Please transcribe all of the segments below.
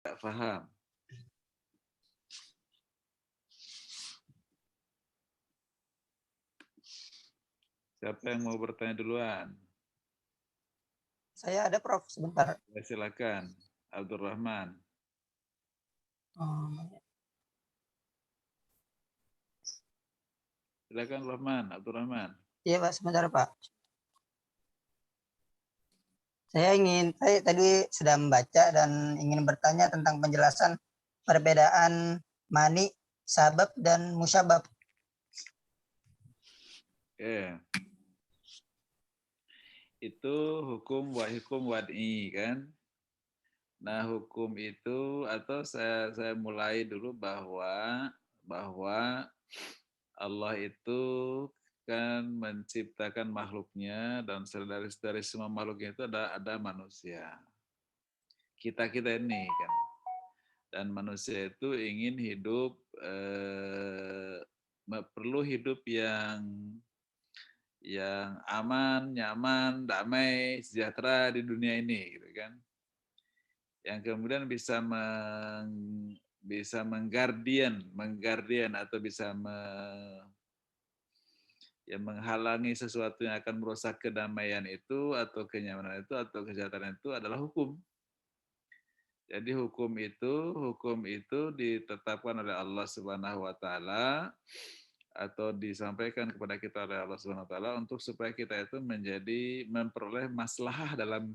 Tidak paham. Siapa yang mau bertanya duluan? Saya ada, Prof. Sebentar. Ya, silakan, Abdurrahman. Silakan Rahman, Abdurrahman. Iya, Pak. Sebentar, Pak. Saya tadi sudah membaca dan ingin bertanya tentang penjelasan perbedaan mani, sabab, dan musyabab. Itu hukum wad'i kan. Nah, hukum itu atau saya mulai dulu bahwa Allah itu kan menciptakan makhluknya dan dari semua makhluknya itu ada manusia. Kita ini kan. Dan manusia itu ingin hidup perlu hidup yang aman, nyaman, damai, sejahtera di dunia ini gitu kan. Yang kemudian bisa menggardian atau bisa menghalangi sesuatu yang akan merusak kedamaian itu atau kenyamanan itu atau kesejahteraan itu adalah hukum. Jadi hukum itu ditetapkan oleh Allah Subhanahu wa taala atau disampaikan kepada kita oleh Allah Subhanahu wa taala untuk supaya kita itu memperoleh maslahah dalam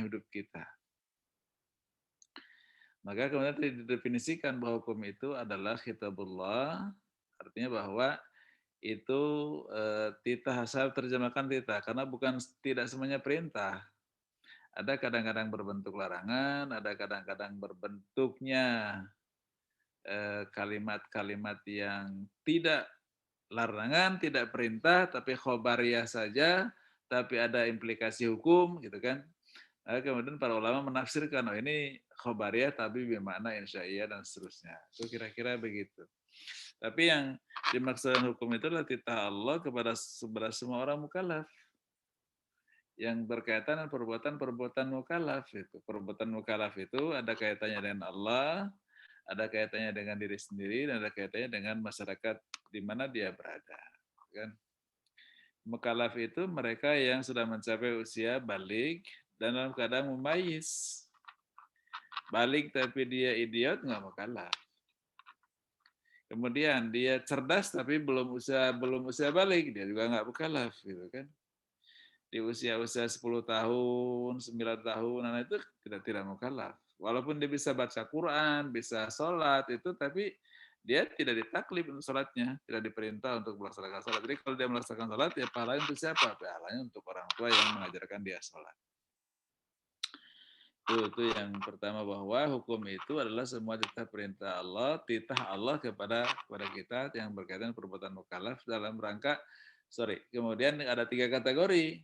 hidup kita. Maka kemudian didefinisikan bahwa hukum itu adalah kitabullah, artinya bahwa itu titah, saya terjemahkan titah karena bukan tidak semuanya perintah. Ada kadang-kadang berbentuk larangan, ada kadang-kadang berbentuknya kalimat-kalimat yang tidak larangan, tidak perintah, tapi khobariyah saja, tapi ada implikasi hukum, gitu kan. Nah, kemudian para ulama menafsirkan, oh ini khobariyah tapi bermakna insya'iyah dan seterusnya. Itu kira-kira begitu. Tapi yang dimaksudkan hukum itu adalah titah Allah kepada semua orang mukallaf yang berkaitan dengan perbuatan mukallaf itu. Perbuatan mukallaf itu ada kaitannya dengan Allah, ada kaitannya dengan diri sendiri, dan ada kaitannya dengan masyarakat di mana dia berada. Kan? Mukallaf itu mereka yang sudah mencapai usia balik dan dalam keadaan mumayyiz. Balik tapi dia idiot, nggak mukallaf. Kemudian dia cerdas tapi belum usia balik, dia juga nggak mukallaf gitu kan. Di usia-usia 10 tahun, 9 tahun, anak itu tidak mukallaf. Walaupun dia bisa baca Quran, bisa sholat itu, tapi dia tidak ditaklif untuk sholatnya, tidak diperintah untuk melaksanakan sholat. Jadi kalau dia melaksanakan sholat, ya pahalanya untuk siapa? Pahalanya untuk orang tua yang mengajarkan dia sholat. Itu yang pertama, bahwa hukum itu adalah semua titah Allah kepada kita yang berkaitan perbuatan mukallaf dalam rangka kemudian ada 3 kategori.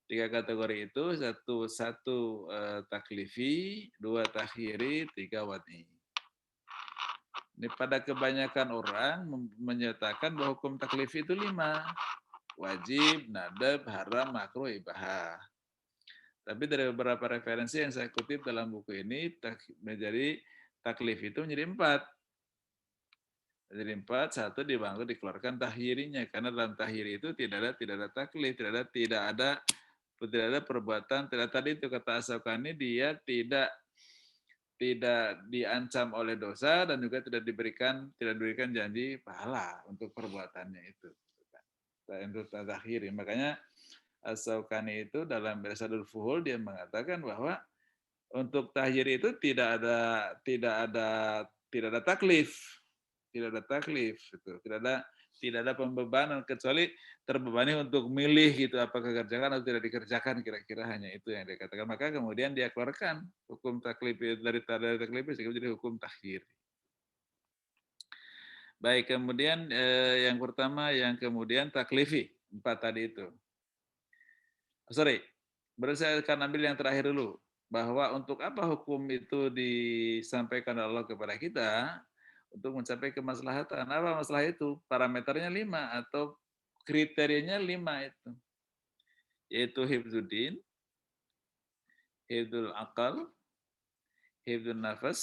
3 kategori itu satu taklifi, 2 takhiri, 3 wad'i. Ini pada kebanyakan orang menyatakan bahwa hukum taklifi itu 5. Wajib, nadab, haram, makruh, ibahah. Tapi dari beberapa referensi yang saya kutip dalam buku ini, menjadi taklif itu menjadi 4. Jadi 4, 1 dikeluarkan tahyirinya. Karena dalam tahyiri itu tidak ada taklif, tidak ada perbuatan, tadi itu kata Asy-Syaukani, dia tidak diancam oleh dosa dan juga tidak diberikan janji pahala untuk perbuatannya itu. Untuk tahyiri. Makanya Asy-Syaukani itu dalam Irsyadul Fuhul dia mengatakan bahwa untuk tahyir itu tidak ada taklif. Tidak ada taklif itu. Tidak ada pembebanan kecuali terbebani untuk milih gitu apakah kerjakan atau tidak dikerjakan, kira-kira hanya itu yang dia katakan. Maka kemudian dia keluarkan hukum taklif dari taklif sehingga menjadi hukum tahyir. Baik, kemudian yang pertama yang kemudian taklifi 4 tadi itu. Berarti saya akan ambil yang terakhir dulu, bahwa untuk apa hukum itu disampaikan Allah kepada kita untuk mencapai kemaslahatan. Apa masalah itu? Parameternya 5 atau kriterianya 5 itu. Yaitu hifdzuddin, hifdzul aqal, hifdzun nafas,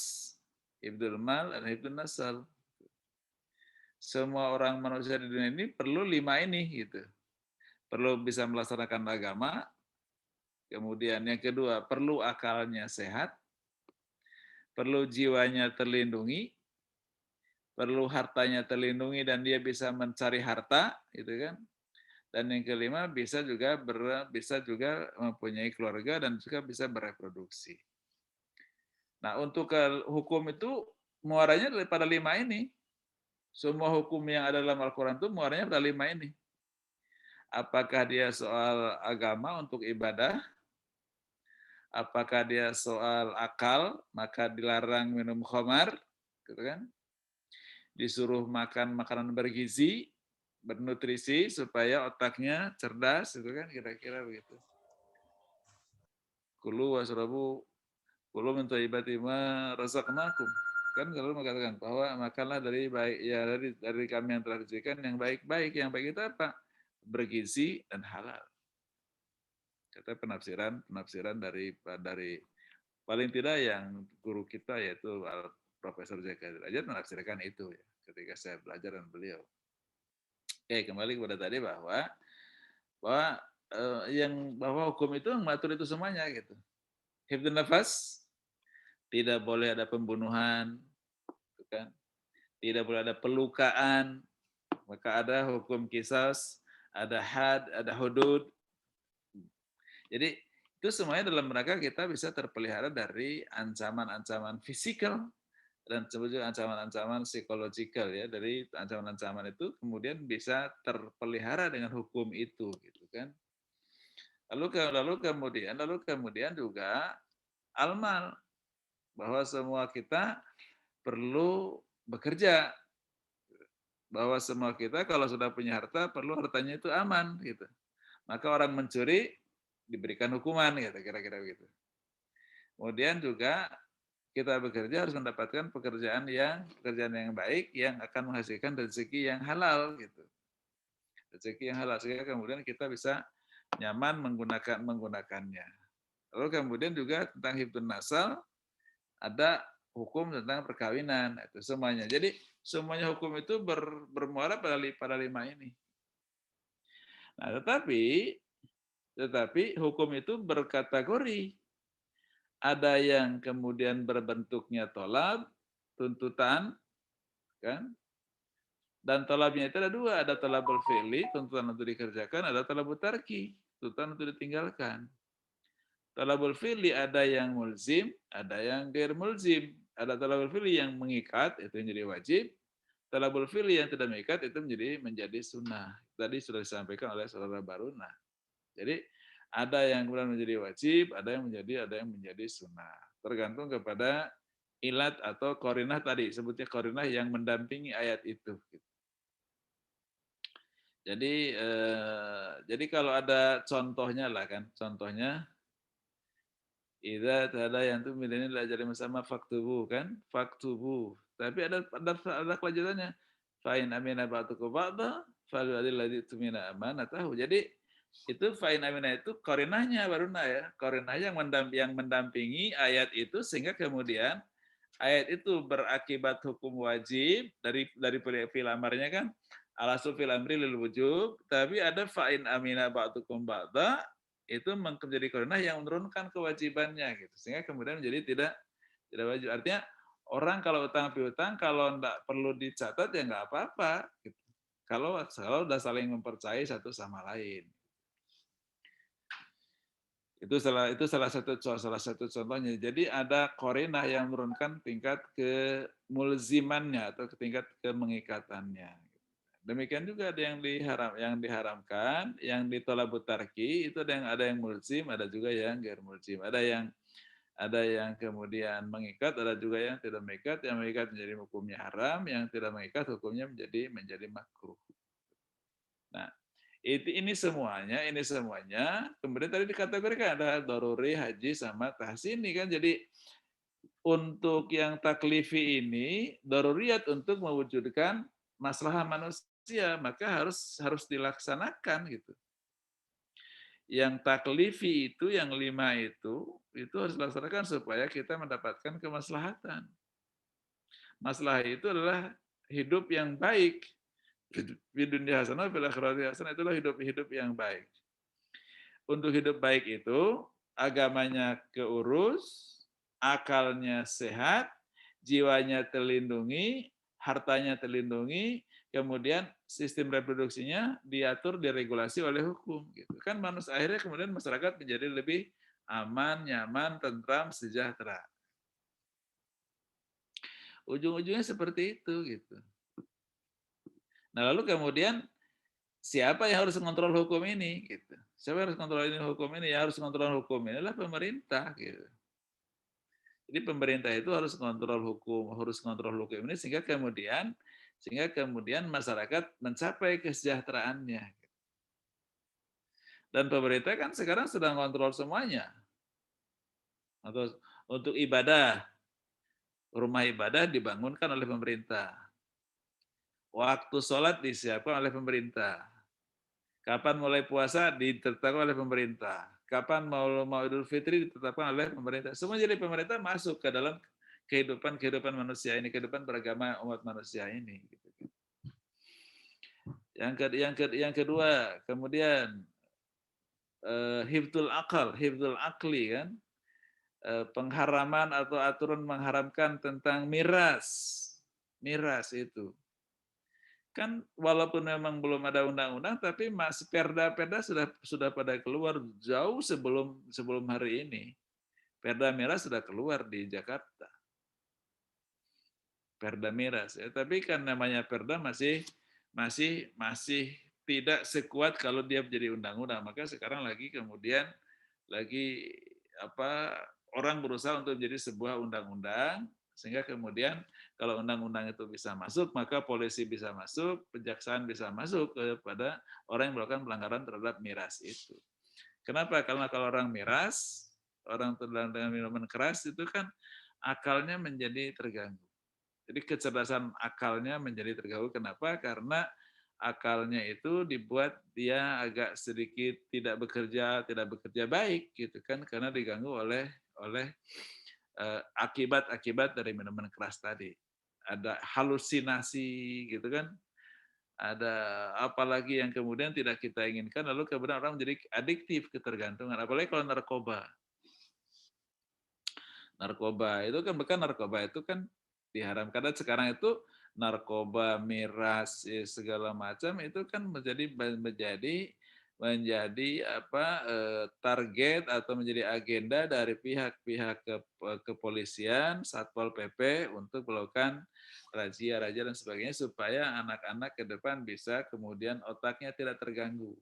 hifdzul mal, dan hifdzun nasal. Semua orang manusia di dunia ini perlu 5 ini gitu. Perlu bisa melaksanakan agama, kemudian yang kedua perlu akalnya sehat, perlu jiwanya terlindungi, perlu hartanya terlindungi dan dia bisa mencari harta, gitu kan. Dan yang kelima bisa juga mempunyai keluarga dan juga bisa bereproduksi. Nah, untuk hukum itu muaranya daripada 5 ini. Semua hukum yang ada dalam Al-Quran itu muaranya pada 5 ini. Apakah dia soal agama untuk ibadah, apakah dia soal akal, maka dilarang minum khamar, gitu kan? Disuruh makan makanan bergizi, bernutrisi supaya otaknya cerdas, gitu kan? Kira-kira begitu. Kulu wasrabu, kulu min thayyibati ma razaqnakum. Kan kalau mengatakan bahwa makanlah dari baik ya dari kami yang telah diberikan yang baik-baik. Yang baik itu apa? Bergizi dan halal. Kata penafsiran dari paling tidak yang guru kita yaitu Profesor Jaka Derajat menafsirkan itu ya ketika saya belajar dan beliau. Oke, kembali kepada tadi bahwa bahwa hukum itu mengatur itu semuanya gitu. Hifdzun nafas, tidak boleh ada pembunuhan, gitu kan? Tidak boleh ada pelukaan, maka ada hukum qisas, ada had, ada hudud. Jadi itu semuanya dalam rangka kita bisa terpelihara dari ancaman-ancaman fisikal dan juga ancaman-ancaman psikologikal ya. Dari ancaman-ancaman itu kemudian bisa terpelihara dengan hukum itu gitu kan. Lalu kemudian juga almal, bahwa semua kita perlu bekerja, bahwa semua kita kalau sudah punya harta perlu hartanya itu aman gitu. Maka orang mencuri diberikan hukuman gitu, kira-kira begitu. Kemudian juga kita bekerja harus mendapatkan pekerjaan yang baik yang akan menghasilkan rezeki yang halal gitu. Rezeki yang halal sehingga kemudian kita bisa nyaman menggunakannya. Lalu kemudian juga tentang hifdzun nasal ada hukum tentang perkawinan itu semuanya. Jadi semuanya hukum itu bermuara pada 5 ini. Nah, tetapi hukum itu berkategori. Ada yang kemudian berbentuknya tolab, tuntutan, kan? Dan tolabnya itu ada 2, ada tolabul fi'li, tuntutan untuk dikerjakan, ada tolabul tarki, tuntutan untuk ditinggalkan. Tolabul fi'li ada yang mulzim, ada yang ghair mulzim. Ada tolabul fi'li yang mengikat, itu yang jadi wajib. Tolabul fi'li yang tidak mengikat, itu menjadi sunnah. Tadi sudah disampaikan oleh saudara Baruna. Jadi ada yang kemudian menjadi wajib, ada yang menjadi sunnah. Tergantung kepada ilat atau korinah tadi, sebutnya korinah yang mendampingi ayat itu. Jadi kalau ada contohnya lah kan, contohnya idza tadayantum bidainin ila ajalin musamma faktubu kan, faktubu. Tapi ada kelanjutannya. Fa in amina ba'dukum ba'da falyu'adil ladzi tumina amanatahu. Jadi itu fa'in amina itu korinahnya baruna ya, korinah yang mendampingi ayat itu sehingga kemudian ayat itu berakibat hukum wajib dari fil amarnya kan, alasul fil amri lil wujub, tapi ada fa'in amina ba'dukum ba'da itu menjadi korinah yang menurunkan kewajibannya gitu, sehingga kemudian menjadi tidak wajib. Artinya orang kalau utang piutang kalau enggak perlu dicatat ya enggak apa-apa gitu. Kalau udah saling mempercayai satu sama lain. Itu salah satu contohnya. Jadi ada korinah yang menurunkan tingkat kemulzimannya atau tingkat kemengikatannya. Demikian juga ada yang diharamkan, yang ditolabut tarki itu ada yang mulzim, ada juga yang ghair mulzim. Ada yang kemudian mengikat, ada juga yang tidak mengikat. Yang mengikat menjadi hukumnya haram, yang tidak mengikat hukumnya menjadi makruh. Nah, ini semuanya kemudian tadi dikategorikan ada daruri, haji sama tahsini kan. Jadi untuk yang taklifi ini daruriyat untuk mewujudkan maslahah manusia, maka harus dilaksanakan gitu. yang taklifi itu, yang 5 itu harus dilaksanakan supaya kita mendapatkan kemaslahatan. Masalah itu adalah hidup yang baik. Di dunia hasanah, fil akhirati hasanah, itulah hidup yang baik. Untuk hidup baik itu, agamanya keurus, akalnya sehat, jiwanya terlindungi, hartanya terlindungi, kemudian sistem reproduksinya diatur, diregulasi oleh hukum. Gitu. Kan manusia akhirnya kemudian masyarakat menjadi lebih aman, nyaman, tentram, sejahtera. Ujung-ujungnya seperti itu gitu. Nah lalu kemudian siapa yang harus mengontrol hukum ini? Gitu. Siapa yang harus kontrol ini hukum ini? Yang harus mengontrol hukum ini adalah pemerintah. Gitu. Jadi pemerintah itu harus mengontrol hukum ini sehingga kemudian masyarakat mencapai kesejahteraannya. Dan pemerintah kan sekarang sedang kontrol semuanya. Atau untuk ibadah, rumah ibadah dibangunkan oleh pemerintah. Waktu sholat disiapkan oleh pemerintah. Kapan mulai puasa ditetapkan oleh pemerintah. Kapan mau Idul Fitri ditetapkan oleh pemerintah. Semua jadi pemerintah masuk ke dalam kehidupan manusia ini, kehidupan beragama umat manusia ini. Yang kedua, kemudian hifdzul akli kan, pengharaman atau aturan mengharamkan tentang miras itu. Kan walaupun memang belum ada undang-undang, tapi perda sudah pada keluar jauh sebelum hari ini. Perda miras sudah keluar di Jakarta. Perda miras ya, tapi kan namanya perda masih tidak sekuat kalau dia menjadi undang-undang. Maka sekarang kemudian orang berusaha untuk menjadi sebuah undang-undang, sehingga kemudian kalau undang-undang itu bisa masuk, maka polisi bisa masuk, kejaksaan bisa masuk kepada orang yang melakukan pelanggaran terhadap miras itu. Kenapa? Karena kalau orang miras, orang terdalam dengan minuman keras itu kan akalnya menjadi terganggu. Jadi kecerdasan akalnya menjadi terganggu. Kenapa? Karena akalnya itu dibuat dia agak sedikit tidak bekerja baik gitu kan, karena diganggu oleh akibat dari minuman keras tadi. Ada halusinasi gitu kan, ada apalagi yang kemudian tidak kita inginkan, lalu kemudian orang menjadi adiktif, ketergantungan. Apalagi kalau narkoba itu kan, bahkan narkoba itu kan diharamkan. Dan sekarang itu narkoba, miras, segala macam itu kan menjadi target atau menjadi agenda dari pihak kepolisian, Satpol PP untuk melakukan razia dan sebagainya supaya anak-anak ke depan bisa kemudian otaknya tidak terganggu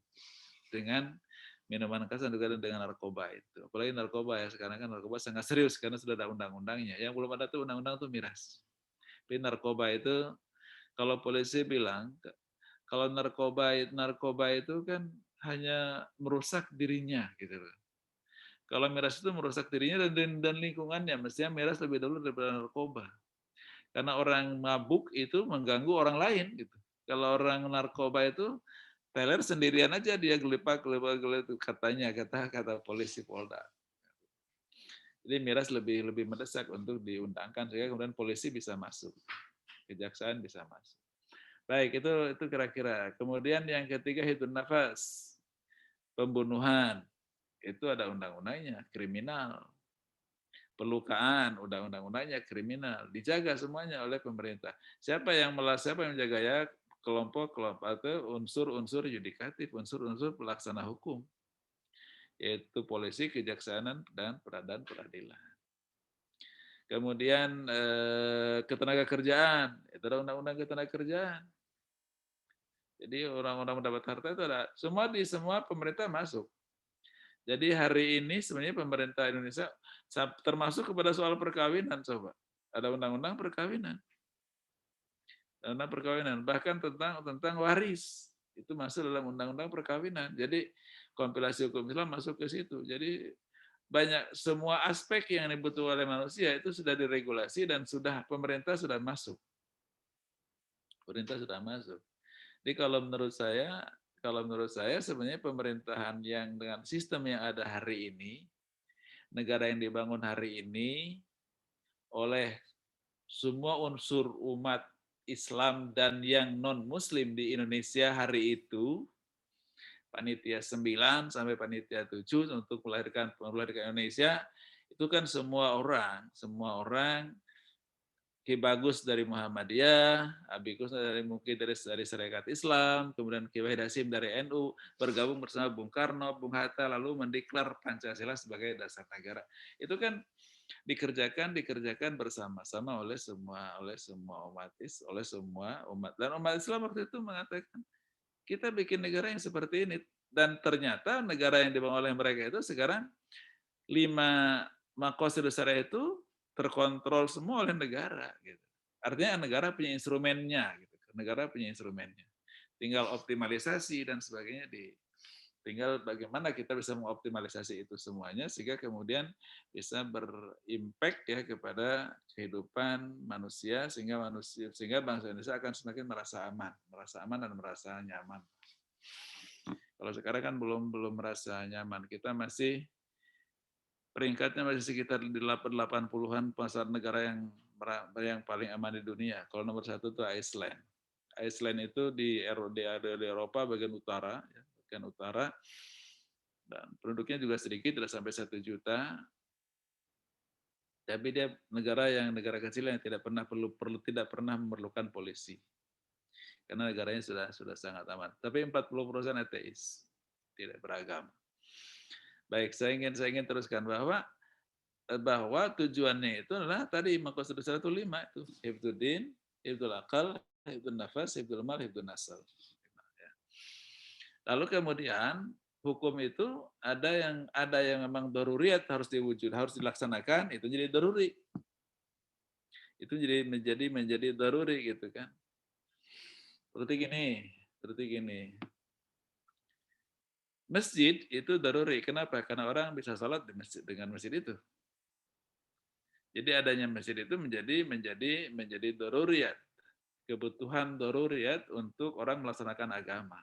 dengan minuman keras dan juga dengan narkoba itu. Apalagi narkoba ya, sekarang kan narkoba sangat serius karena sudah ada undang-undangnya. Yang belum ada tuh undang-undang tuh miras. Tapi narkoba itu, kalau polisi bilang, kalau narkoba itu kan hanya merusak dirinya gitu loh. Kalau miras itu merusak dirinya dan lingkungannya, mestinya miras lebih dulu daripada narkoba. Karena orang mabuk itu mengganggu orang lain gitu. Kalau orang narkoba itu teler sendirian aja, dia gelepak katanya, kata polisi Polda. Jadi miras lebih mendesak untuk diundangkan sehingga kemudian polisi bisa masuk, kejaksaan bisa masuk. Baik, itu kira-kira. Kemudian yang ketiga hidun nafas, pembunuhan, itu ada undang-undangnya, kriminal. Pelukaan, undang-undangnya kriminal, dijaga semuanya oleh pemerintah. Siapa yang menjaga ya? Kelompok atau unsur-unsur yudikatif, unsur-unsur pelaksana hukum, yaitu polisi, kejaksaan, dan peradilan. Kemudian ketenaga kerjaan, itu ada undang-undang ketenaga kerjaan. Jadi orang-orang mendapat harta itu ada semua pemerintah masuk. Jadi hari ini sebenarnya pemerintah Indonesia termasuk kepada soal perkawinan, coba. Ada undang-undang perkawinan. Bahkan tentang waris itu masuk dalam undang-undang perkawinan. Jadi kompilasi hukum Islam masuk ke situ. Jadi banyak, semua aspek yang dibutuhkan oleh manusia itu sudah diregulasi dan pemerintah sudah masuk. Jadi kalau menurut saya kalau menurut saya sebenarnya pemerintahan yang dengan sistem yang ada hari ini, negara yang dibangun hari ini oleh semua unsur umat Islam dan yang non-Muslim di Indonesia hari itu, panitia 9 sampai panitia 7 untuk melahirkan Indonesia, itu kan semua orang Ki Bagus dari Muhammadiyah, Abi Gus dari mungkin dari Syarikat Islam, kemudian Ki Wahid Hasyim dari NU bergabung bersama Bung Karno, Bung Hatta lalu mendeklar Pancasila sebagai dasar negara. Itu kan dikerjakan bersama-sama oleh semua umat dan umat Islam waktu itu mengatakan kita bikin negara yang seperti ini dan ternyata negara yang dibangun oleh mereka itu sekarang 5 maqasid syariah itu terkontrol semua oleh negara gitu. Artinya negara punya instrumennya gitu. Negara punya instrumennya. Tinggal optimalisasi dan sebagainya tinggal bagaimana kita bisa mengoptimalisasi itu semuanya sehingga kemudian bisa berimpact ya kepada kehidupan manusia sehingga bangsa Indonesia akan semakin merasa aman dan merasa nyaman. Kalau sekarang kan belum merasa nyaman. Kita masih peringkatnya masih sekitar di 80-an pasar negara yang paling aman di dunia. Kalau nomor 1 itu Iceland. Iceland itu di Eropa bagian utara, dan penduduknya juga sedikit, tidak sampai 1 juta. Tapi dia negara kecil yang tidak pernah memerlukan polisi. Karena negaranya sudah sangat aman. Tapi 40% ateis, tidak beragama. Baik, saya ingin teruskan bahwa tujuannya itu adalah tadi maqasid besar itu 5 itu, hifdzuddin, hifdzul akal, hifdzun nafas, hifdzul mal, hifdzun nasal. Lalu kemudian hukum itu ada yang memang daruriyat harus dilaksanakan, itu jadi daruri. Itu menjadi daruri gitu kan. Seperti gini. Masjid itu daruri. Kenapa? Karena orang bisa sholat dengan masjid itu. Jadi adanya masjid itu menjadi daruriyat. Kebutuhan daruriyat untuk orang melaksanakan agama.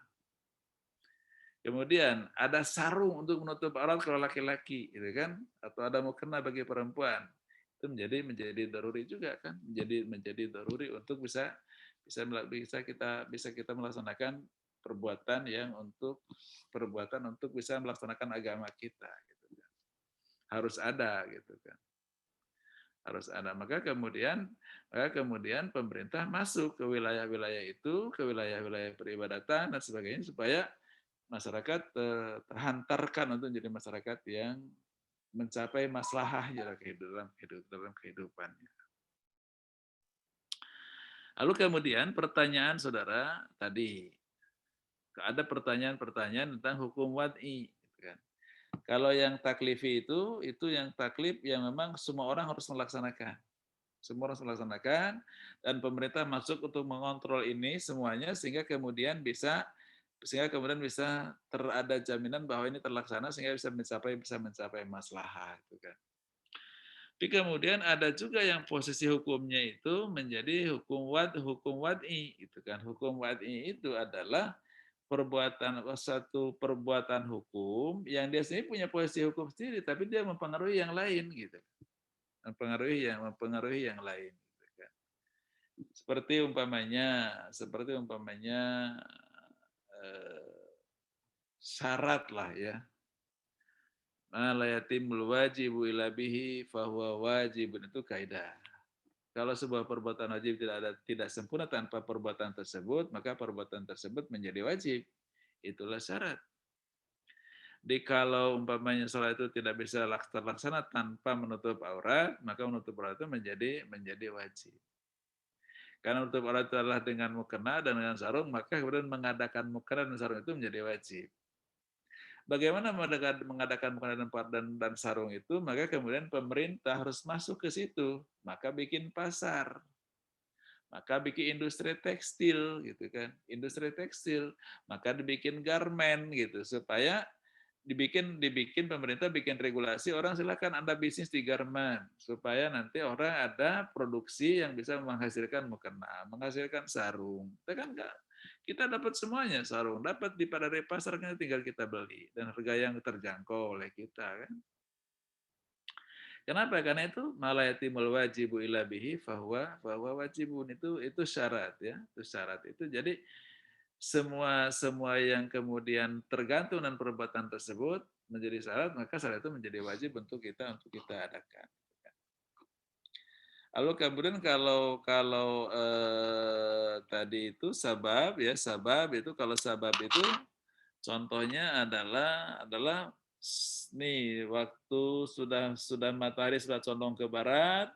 Kemudian ada sarung untuk menutup aurat kalau laki-laki, gitu kan? Atau ada mukena bagi perempuan. Itu menjadi daruri juga kan? Menjadi daruri untuk bisa kita melaksanakan perbuatan untuk bisa melaksanakan agama kita, gitu kan. Harus ada, gitu kan. Harus ada. Maka kemudian pemerintah masuk ke wilayah-wilayah itu, ke wilayah-wilayah peribadatan dan sebagainya supaya masyarakat terhantarkan untuk menjadi masyarakat yang mencapai maslahah dalam kehidupannya. Lalu kemudian pertanyaan saudara tadi, ada pertanyaan tentang hukum wad'i. Kan. Kalau yang taklifi itu yang taklif yang memang semua orang harus melaksanakan. Semua harus melaksanakan dan pemerintah masuk untuk mengontrol ini semuanya sehingga kemudian bisa ada jaminan bahwa ini terlaksana sehingga bisa mencapai maslahah gitu kan. Tapi kemudian ada juga yang posisi hukumnya itu menjadi hukum wad'i gitu kan. Hukum wad'i itu adalah satu perbuatan hukum yang dia sendiri punya posisi hukum sendiri tapi dia mempengaruhi yang lain gitu. Mempengaruhi yang lain gitu kan. Seperti umpamanya syarat lah ya. Ma la yatimul wajibu illa bihi fahuwa wajibun, itu kaidah. Kalau sebuah perbuatan wajib tidak sempurna tanpa perbuatan tersebut, maka perbuatan tersebut menjadi wajib. Itulah syarat. Jadi kalau umpamanya sholat itu tidak bisa terlaksana tanpa menutup aurat, maka menutup aurat itu menjadi wajib. Karena menutup aurat itu adalah dengan mukena dan dengan sarung, maka kemudian mengadakan mukena dan sarung itu menjadi wajib. Bagaimana mengadakan mukena dan sarung itu, maka kemudian pemerintah harus masuk ke situ, maka bikin pasar, maka bikin industri tekstil gitu kan, maka dibikin garmen gitu supaya dibikin pemerintah bikin regulasi orang silakan Anda bisnis di garmen supaya nanti orang ada produksi yang bisa menghasilkan mukena, menghasilkan sarung. Itu kan enggak kita dapat semuanya, sarung dapat di pasar kan tinggal kita beli dan harga yang terjangkau oleh kita kan. Kenapa? Karena itu malayatimul wajibu illa bihi fahuwa wajibun, itu syarat ya, itu syarat itu. Jadi semua yang kemudian tergantung dengan perbuatan tersebut menjadi syarat, maka syarat itu menjadi wajib untuk kita adakan. Lalu kemudian kalau tadi itu sabab ya, sabab itu kalau sabab itu contohnya adalah nih waktu sudah matahari sudah condong ke barat,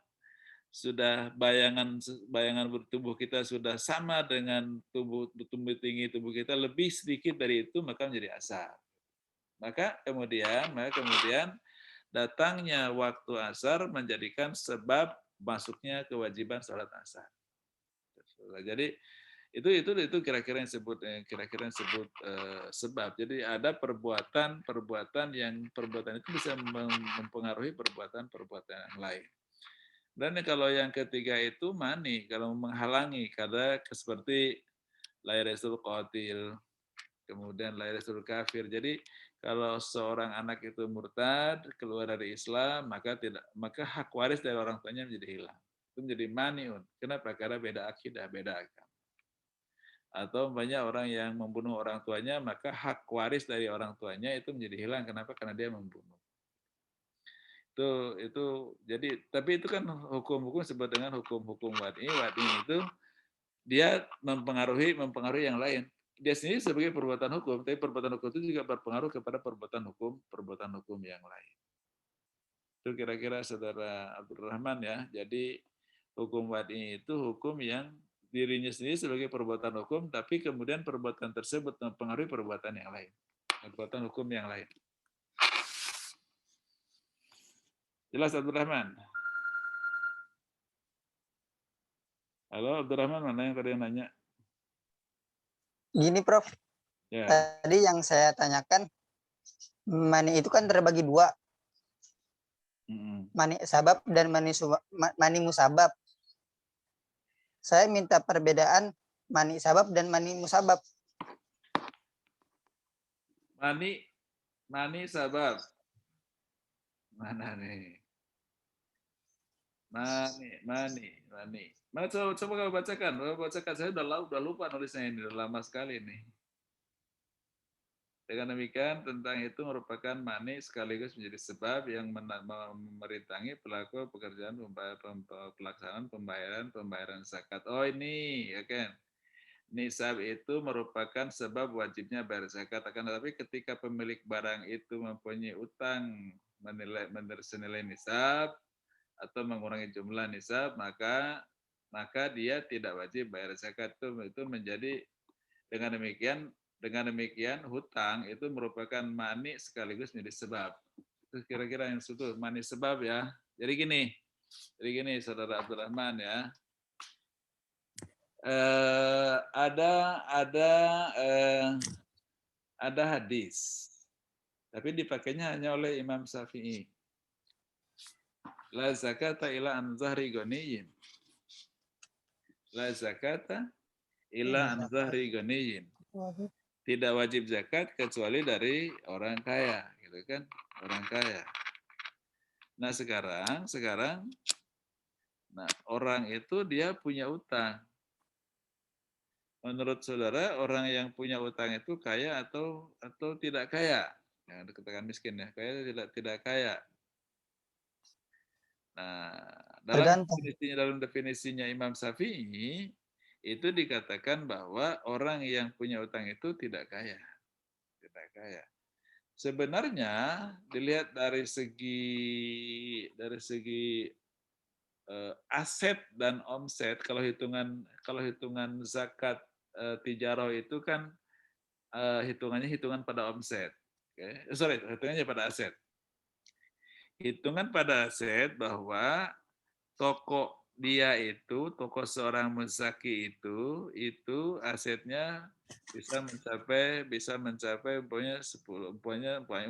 sudah bayangan tubuh kita sudah sama dengan tubuh tinggi tubuh kita, lebih sedikit dari itu maka menjadi asar. Maka kemudian datangnya waktu asar menjadikan sebab masuknya kewajiban sholat asar. Jadi itu kira-kira yang disebut sebab. Jadi ada perbuatan yang perbuatan itu bisa mempengaruhi perbuatan yang lain. Dan kalau yang ketiga itu mani, kalau menghalangi, karena seperti layresul qatil, kemudian layresul kafir. Jadi kalau seorang anak itu murtad, keluar dari Islam, maka hak waris dari orang tuanya menjadi hilang. Itu menjadi maniun. Kenapa? Karena beda akidah, beda agama. Atau banyak orang yang membunuh orang tuanya, maka hak waris dari orang tuanya itu menjadi hilang. Kenapa? Karena dia membunuh. Itu jadi, tapi itu kan hukum-hukum sebut dengan hukum-hukum wadi itu dia mempengaruhi yang lain. Dia sendiri sebagai perbuatan hukum, tapi perbuatan hukum itu juga berpengaruh kepada perbuatan hukum yang lain. Itu kira-kira Saudara Abdurrahman ya. Jadi hukum wadi itu hukum yang dirinya sendiri sebagai perbuatan hukum, tapi kemudian perbuatan tersebut mempengaruhi perbuatan yang lain, perbuatan hukum yang lain. Jelas Abdurrahman? Halo Abdurrahman, mana yang tadi nanya? Gini Prof, Ya. Tadi yang saya tanyakan, mani itu kan terbagi dua, mani sabab dan mani musabab. Saya minta perbedaan mani sabab dan mani musabab. Mani sabab. Mana nih? Mani. Mana coba kau bacakan. Saya udah lupa nulisnya ini, udah lama sekali nih. Dengan demikian tentang itu merupakan mani sekaligus menjadi sebab yang memerintangi pelaku pekerjaan pelaksanaan pembayaran zakat. Oh ini, ya kan? Nisab itu merupakan sebab wajibnya bayar zakat. Akan tetapi ketika pemilik barang itu mempunyai utang senilai nisab atau mengurangi jumlah nisab, maka dia tidak wajib bayar zakat. Itu menjadi dengan demikian hutang itu merupakan mani sekaligus menjadi sebab. Itu kira-kira yang itu mani sebab ya. Jadi gini Saudara Abdurrahman ya. Ada hadis, tapi dipakainya hanya oleh Imam Syafi'i. La zakata ila an zahri ghaniyin. La zakata ila an zahri ghaniyin. Tidak wajib zakat kecuali dari orang kaya, gitu kan? Orang kaya. Nah, sekarang orang itu dia punya utang. Menurut saudara, orang yang punya utang itu kaya atau tidak kaya? Yang dikatakan miskin ya, kaya tidak kaya. Nah, dalam definisinya Imam Syafi'i itu dikatakan bahwa orang yang punya utang itu tidak kaya. Tidak kaya. Sebenarnya dilihat dari segi aset dan omset, kalau hitungan zakat tijarah itu kan hitungan pada omset. Hitungannya pada aset. Hitungan pada aset bahwa toko seorang muzaki itu asetnya bisa mencapai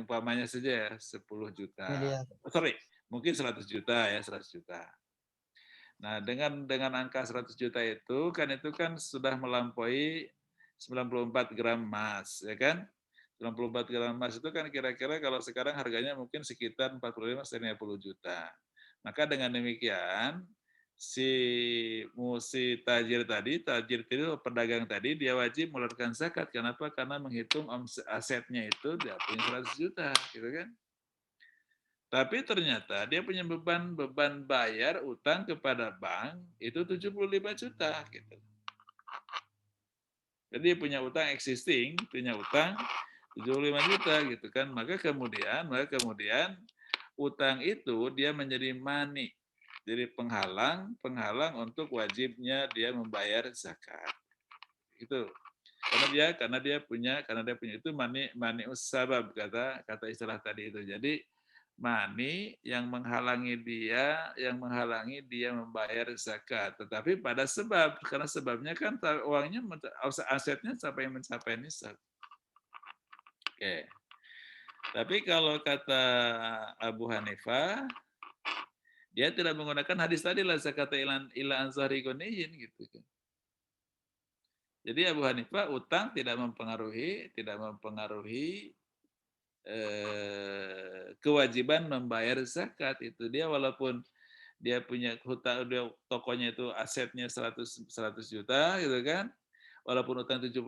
umpamanya saja ya 10 juta. Mungkin 100 juta ya, 100 juta. Nah, dengan angka 100 juta itu kan sudah melampaui 94 gram emas, ya kan? 94 gram emas itu kan kira-kira kalau sekarang harganya mungkin sekitar 45-50 juta. Maka dengan demikian, si tajir tadi pedagang tadi, dia wajib mengeluarkan zakat. Kenapa? Karena menghitung asetnya itu dia punya 100 juta, gitu kan? Tapi ternyata dia punya beban bayar utang kepada bank itu 75 juta, gitu. Jadi dia punya utang existing, punya utang 75 juta gitu kan. Maka kemudian utang itu dia menjadi mani. Jadi penghalang untuk wajibnya dia membayar zakat. Itu. Karena dia punya itu mani usabab kata istilah tadi itu. Jadi mani yang menghalangi dia membayar zakat. Tetapi pada sebab, karena sebabnya kan uangnya, asetnya mencapai nisab. Oke. Tapi kalau kata Abu Hanifah, dia tidak menggunakan hadis tadi lah zakata ila anzari goniyin gitu kan. Jadi Abu Hanifah utang tidak mempengaruhi kewajiban membayar zakat itu. Dia walaupun dia punya hutang, tokonya itu asetnya 100 juta gitu kan. Walaupun utang 75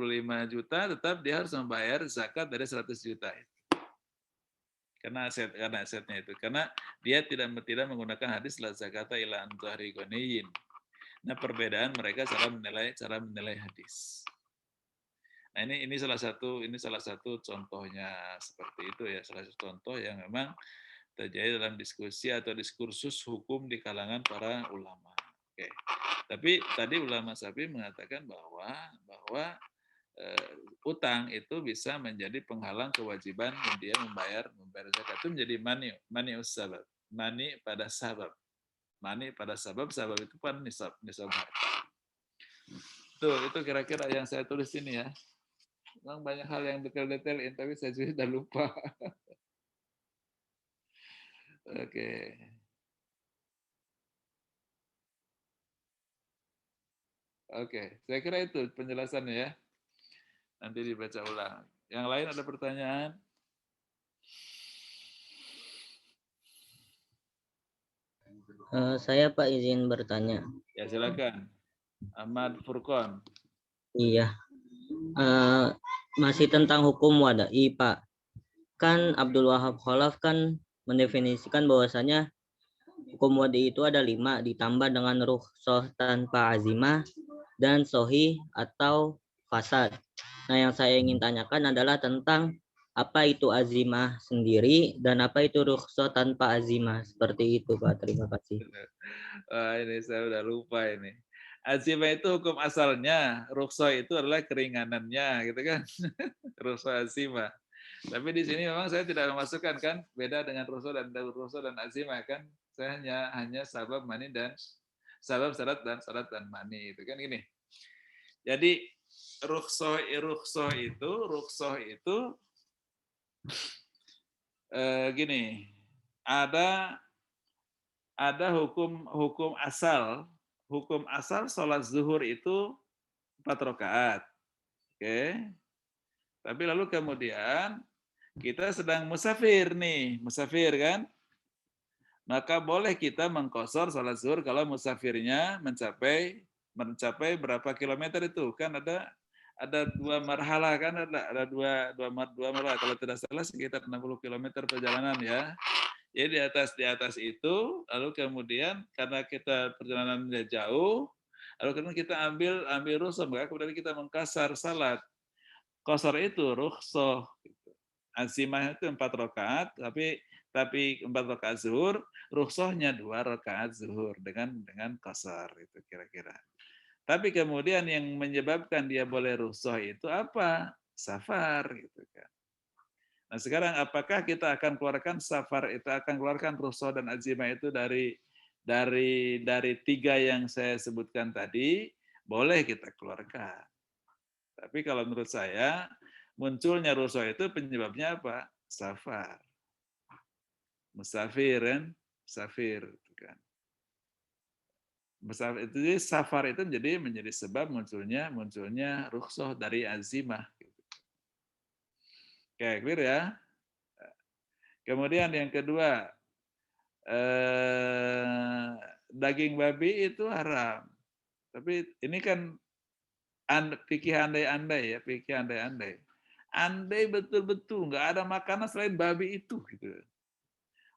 juta tetap dia harus membayar zakat dari 100 juta itu. Karena asetnya itu. Karena dia tidak menggunakan hadis la zakata ila an zahri ghaniyin. Nah, perbedaan mereka cara menilai hadis. Nah, ini salah satu contohnya seperti itu ya, salah satu contoh yang memang terjadi dalam diskusi atau diskursus hukum di kalangan para ulama. Oke. Tapi tadi ulama Syafi'i mengatakan bahwa utang itu bisa menjadi penghalang kewajiban dia membayar zakat. Itu menjadi mani usabab, mani pada sabab. Mani pada sabab itu kan nisab harta. Itu kira-kira yang saya tulis ini ya. Memang banyak hal yang detail-detail, tapi saya juga sudah lupa. Oke. Oke, saya kira itu penjelasannya ya. Nanti dibaca ulang. Yang lain ada pertanyaan? Saya Pak izin bertanya. Ya silakan. Ahmad Furqon. Iya. Masih tentang hukum wadai Pak. Kan Abdul Wahab Khalaf kan mendefinisikan bahwasanya hukum wadai itu ada 5 ditambah dengan rukhsah tanpa azimah dan sohih atau fasad. Nah, yang saya ingin tanyakan adalah tentang apa itu azimah sendiri dan apa itu rukhsah tanpa azimah. Seperti itu Pak, terima kasih. Ini saya udah lupa ini. Azimah itu hukum asalnya, rukhsah itu adalah keringanannya, gitu kan? Rukhsah azimah. Tapi di sini memang saya tidak memasukkan kan, beda dengan rukhsah dan azimah kan. Saya hanya sabab mani dan sabab syarat dan mani itu kan gini. Jadi rukhsah itu gini. Ada hukum asal sholat zuhur itu 4 rakaat. Oke. Tapi lalu kemudian kita sedang musafir kan? Maka boleh kita mengqashar sholat zuhur kalau musafirnya mencapai berapa kilometer itu kan ada 2 marhalah kan, ada dua marhalah kalau tidak salah sekitar 60 kilometer perjalanan ya. Jadi di atas itu, lalu kemudian karena kita perjalanannya jauh, lalu kemudian kita ambil rukhsah, maka kemudian kita mengqashar salat. Qashar itu rukhsah. Azimah itu 4 rakaat, tapi 4 rakaat zuhur, rukhsahnya 2 rakaat zuhur dengan qashar itu kira-kira. Tapi kemudian yang menyebabkan dia boleh rukhsah itu apa? Safar gitu kan. Nah sekarang apakah kita akan keluarkan safar itu, akan keluarkan rukhsah dan azimah itu dari 3 yang saya sebutkan tadi, boleh kita keluarkan. Tapi kalau menurut saya munculnya rukhsah itu penyebabnya apa? Safar. Musafir kan? Musafir kan. Itu jadi safar itu menjadi sebab munculnya rukhsah dari azimah. Oke, clear ya. Kemudian yang kedua, daging babi itu haram. Tapi ini kan fikih andai-andai ya, fikih andai-andai. Andai betul-betul nggak ada makanan selain babi itu, gitu.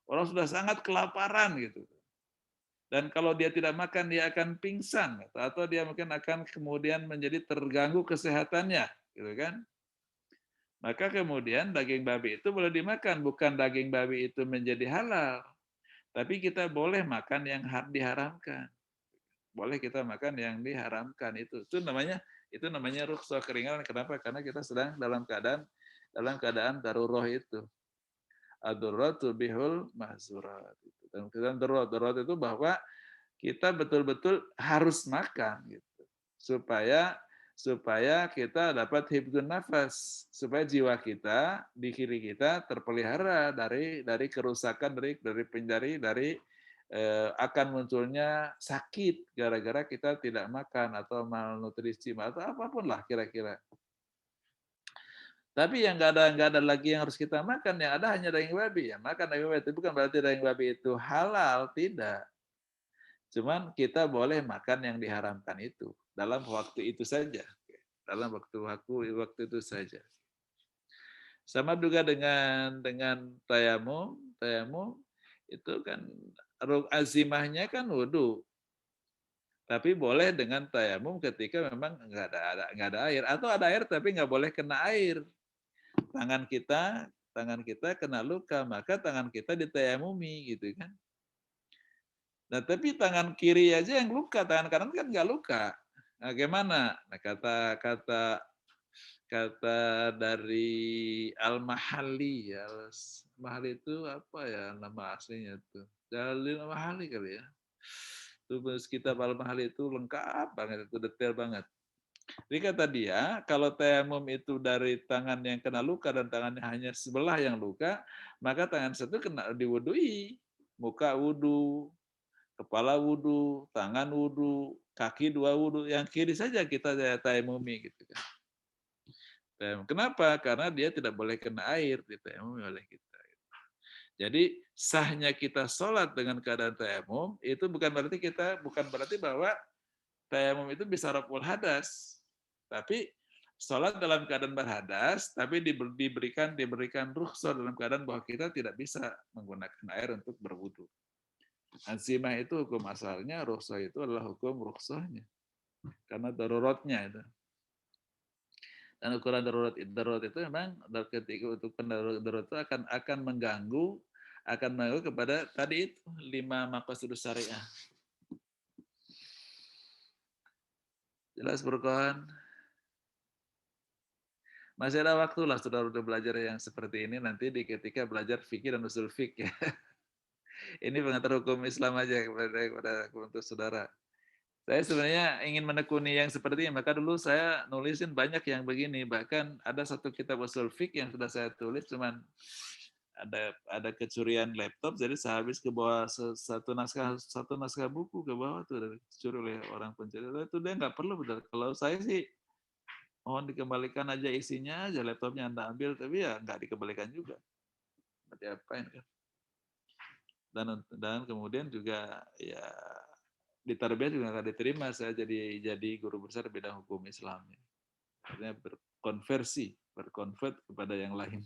Orang sudah sangat kelaparan gitu. Dan kalau dia tidak makan dia akan pingsan atau dia mungkin akan kemudian menjadi terganggu kesehatannya, gitu kan? Maka kemudian daging babi itu boleh dimakan, bukan daging babi itu menjadi halal, tapi kita boleh makan yang diharamkan. Boleh kita makan yang diharamkan itu. Itu namanya rukhsah keringanan. Kenapa? Karena kita sedang dalam keadaan darurat itu. Ad-daruratu bihul mahzurat. Dan darurat itu bahwa kita betul-betul harus makan gitu. Supaya kita dapat hifdzun nafas, supaya jiwa kita di kiri kita terpelihara dari kerusakan dari akan munculnya sakit gara-gara kita tidak makan atau malnutrisi atau apapun lah kira-kira. Tapi yang nggak ada lagi yang harus kita makan, yang ada hanya daging babi. Ya makan daging babi itu bukan berarti daging babi itu halal, tidak. Cuman kita boleh makan yang diharamkan itu dalam waktu itu saja, dalam waktu itu saja. Sama juga dengan tayamum itu kan azimahnya kan wudu. Tapi boleh dengan tayamum ketika memang nggak ada air atau ada air tapi nggak boleh kena air. Tangan kita kena luka, maka tangan kita ditayamumi gitu kan. Nah, tapi tangan kiri aja yang luka, tangan kanan kan nggak luka. Nah, gimana? Nah, kata dari Al-Mahali ya. Mahali itu apa ya nama aslinya itu? Jalil Mahali kali ya. Itu kitab Al-Mahali itu lengkap banget, itu detail banget. Jadi kata dia, kalau tayamum itu dari tangan yang kena luka dan tangannya hanya sebelah yang luka, maka tangan satu kena diwudui. Muka wudu, kepala wudu, tangan wudu, kaki 2 wudu, yang kiri saja kita tayamumi gitu kan. Kenapa? Karena dia tidak boleh kena air ditayamumi oleh kita. Jadi sahnya kita sholat dengan keadaan tayamum itu bukan berarti bahwa tayamum itu bisa raful hadas. Tapi sholat dalam keadaan berhadas, tapi diberikan rukhsah dalam keadaan bahwa kita tidak bisa menggunakan air untuk berwudu. Azimah itu hukum asalnya, rukhsah itu adalah hukum rukhsahnya. Karena daruratnya itu. Dan ukuran darurat itu memang ketika untuk darurat itu akan mengganggu kepada tadi itu 5 maqasidus syariah. Jelas Burkon? Masih ada waktu lah saudara udah belajar yang seperti ini nanti ketika belajar fikih dan usul fikih. Ini pengantar hukum Islam aja kepada untuk saudara. Saya sebenarnya ingin menekuni yang seperti ini, maka dulu saya nulisin banyak yang begini. Bahkan ada satu kitab usul fikih yang sudah saya tulis, cuman ada kecurian laptop, jadi saya habis ke bawah satu naskah buku ke bawah tuh dicuri oleh orang pencuri. Itu dia nggak perlu benar. Kalau saya sih mohon dikembalikan aja isinya aja, laptopnya Anda ambil, tapi ya nggak dikembalikan juga. Diapain kan? Dan kemudian juga ya di tarbiyah juga nggak diterima saya jadi guru besar bidang hukum Islam. Artinya berkonvert kepada yang lain.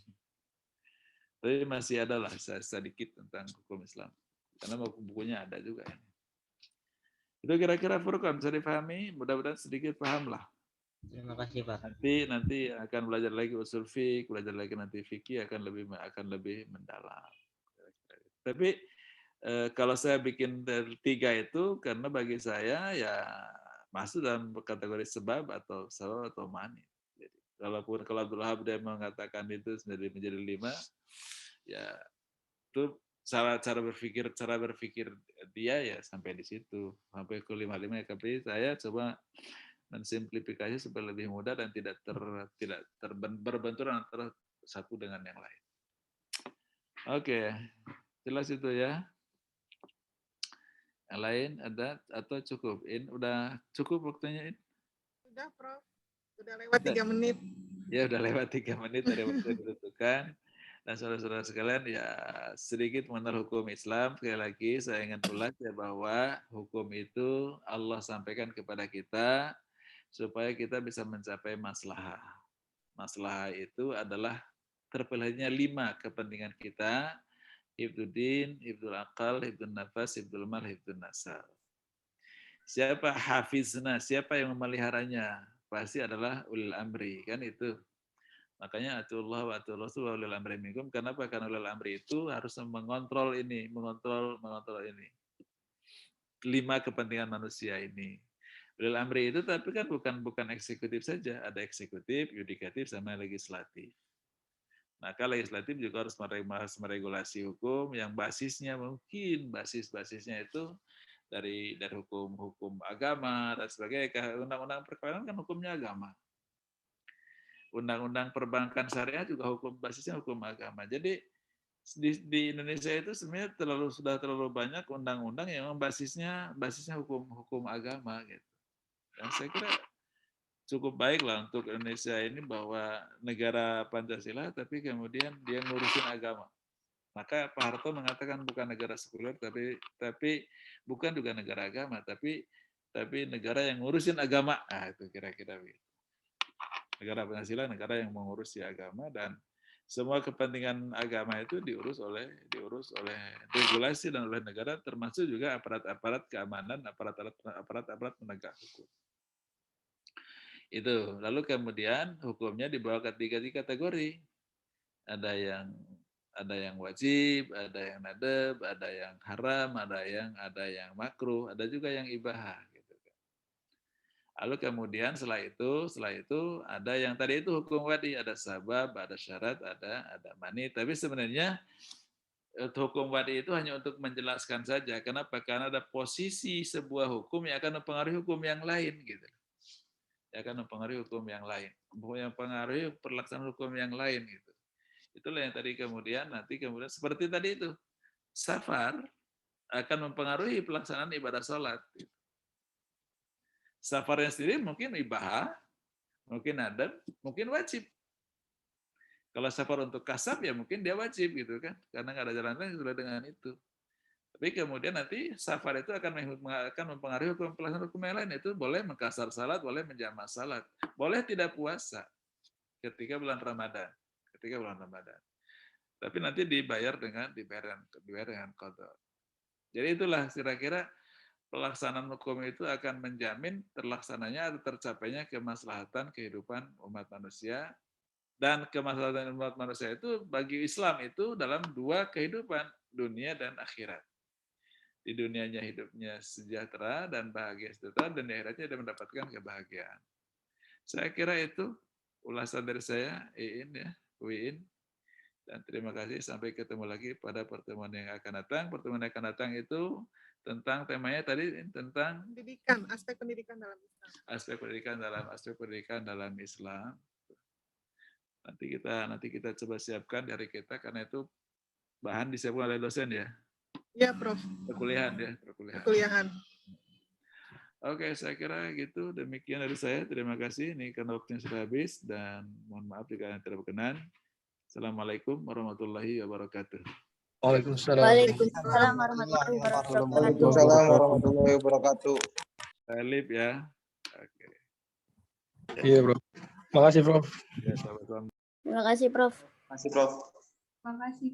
Tapi masih ada lah sedikit tentang hukum Islam. Karena bukunya ada juga. Itu kira-kira Furqan bisa dipahami, mudah-mudahan sedikit paham lah. Terima kasih Pak. Nanti akan belajar lagi usul fiqh, belajar lagi nanti fikih akan lebih mendalam. Tapi kalau saya bikin dari 3 itu karena bagi saya ya masuk dalam kategori sebab atau mani. Jadi, kalau Abdul Wahab dia mengatakan itu menjadi 5, ya itu cara berpikir dia ya sampai di situ, sampai ke 5 tapi saya coba mensimplifikasi supaya lebih mudah dan tidak berbenturan antara satu dengan yang lain. Oke, jelas itu ya. Yang lain ada atau cukup? Udah cukup waktunya? Sudah, Prof. Sudah lewat 3 menit. Ya udah lewat 3 menit dari waktu yang ditentukan. Dan saudara-saudara sekalian, ya sedikit mengenal hukum Islam. Sekali lagi saya ingin ulas ya bahwa hukum itu Allah sampaikan kepada kita supaya kita bisa mencapai maslahah. Maslahah itu adalah terpilihnya 5 kepentingan kita: hifdzud din, hifdzul aqal, hifdzun nafas, hifdzul mal, hifdzun nasab. Siapa hafizna, siapa yang memeliharanya? Pasti adalah ulil amri, kan itu. Makanya atullah wa atul rasul wa ulil amri minkum. Kenapa? Karena ulil amri itu harus mengontrol ini, mengontrol ini. 5 kepentingan manusia ini. Ulil amri itu tapi kan bukan eksekutif saja, ada eksekutif, yudikatif, sama legislatif. Maka legislatif juga harus meregulasi hukum yang basisnya mungkin basisnya itu dari hukum agama dan sebagainya. Undang-undang perkawinan kan hukumnya agama. Undang-undang perbankan syariah juga basisnya hukum agama. Jadi di Indonesia itu sebenarnya sudah terlalu banyak undang-undang yang basisnya hukum agama gitu. Dan saya kira cukup baik lah untuk Indonesia ini bahwa negara Pancasila tapi kemudian dia ngurusin agama. Maka Pak Harto mengatakan bukan negara sekuler tapi bukan juga negara agama tapi negara yang ngurusin agama. Ah itu kira-kira begitu. Negara Pancasila negara yang mengurusi agama dan semua kepentingan agama itu diurus oleh regulasi dan oleh negara termasuk juga aparat-aparat keamanan, aparat-aparat penegak hukum. Itu. Lalu kemudian hukumnya dibawa ke 3 kategori. Ada yang wajib, ada yang nadab, ada yang haram, ada yang makruh, ada juga yang ibahah gitu kan. Lalu kemudian setelah itu ada yang tadi itu hukum wadi, ada sabab, ada syarat, ada mani. Tapi sebenarnya hukum wadi itu hanya untuk menjelaskan saja. Kenapa? Karena ada posisi sebuah hukum yang akan mempengaruhi hukum yang lain gitu. Yang akan mempengaruhi hukum yang lain. Yang mempengaruhi pelaksanaan hukum yang lain gitu. Itulah yang tadi kemudian seperti tadi itu. Safar akan mempengaruhi pelaksanaan ibadah sholat. Gitu. Safarnya sendiri mungkin ibahah, mungkin adab, mungkin wajib. Kalau safar untuk kasab ya mungkin dia wajib gitu kan, karena nggak ada jalan lain sudah dengan itu. Tapi kemudian nanti safar itu akan mempengaruhi pelaksanaan hukum yang lain. Itu boleh mengkasar salat, boleh menjamak salat, boleh tidak puasa ketika bulan Ramadan. Tapi nanti dibayar dengan qada. Jadi itulah kira-kira pelaksanaan hukum itu akan menjamin terlaksananya atau tercapainya kemaslahatan kehidupan umat manusia. Dan kemaslahatan umat manusia itu bagi Islam itu dalam 2 kehidupan, dunia dan akhirat. Di dunianya hidupnya sejahtera dan bahagia sejahtera, dan di akhiratnya dia mendapatkan kebahagiaan. Saya kira itu ulasan dari saya, Wiin. Dan terima kasih, sampai ketemu lagi pada pertemuan yang akan datang. Pertemuan yang akan datang itu tentang temanya tadi tentang aspek pendidikan dalam Islam. Aspek pendidikan dalam Islam. Nanti kita coba siapkan dari kita karena itu bahan disiapkan oleh dosen ya. Iya, Prof. Perkuliahan. Oke, saya kira gitu. Demikian dari saya. Terima kasih. Ini karena waktunya sudah habis dan mohon maaf jika yang tidak berkenan. Assalamualaikum warahmatullahi wabarakatuh. Waalaikumsalam warahmatullahi wabarakatuh. Salib ya. Oke. Iya, Bro. Makasih, Prof. Ya, sama-sama. Terima kasih, Prof. Masih Prof. Terima kasih.